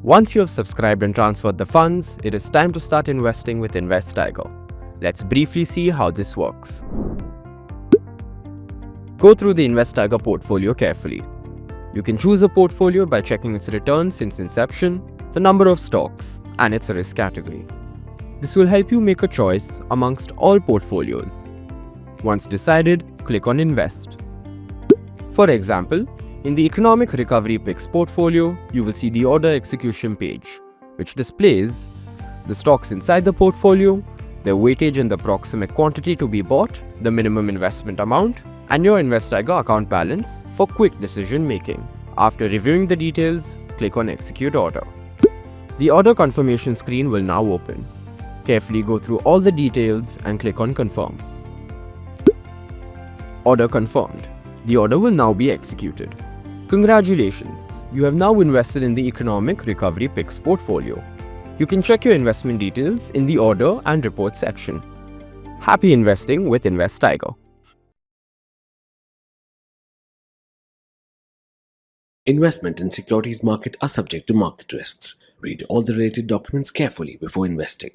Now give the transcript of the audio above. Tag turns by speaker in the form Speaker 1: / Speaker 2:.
Speaker 1: Once you have subscribed and transferred the funds, it is time to start investing with InvesTiger. Let's briefly see how this works. Go through the InvesTiger portfolio carefully. You can choose a portfolio by checking its returns since inception, the number of stocks, and its risk category. This will help you make a choice amongst all portfolios. Once decided, click on Invest. For example, in the Economic Recovery Picks portfolio, you will see the order execution page, which displays the stocks inside the portfolio, their weightage and the approximate quantity to be bought, the minimum investment amount, and your InvesTiger account balance for quick decision making. After reviewing the details, click on Execute Order. The order confirmation screen will now open. Carefully go through all the details and click on Confirm. Order confirmed. The order will now be executed. Congratulations! You have now invested in the Economic Recovery Picks portfolio. You can check your investment details in the Order and Report section. Happy investing with InvesTiger.
Speaker 2: Investment in securities market are subject to market risks. Read all the related documents carefully before investing.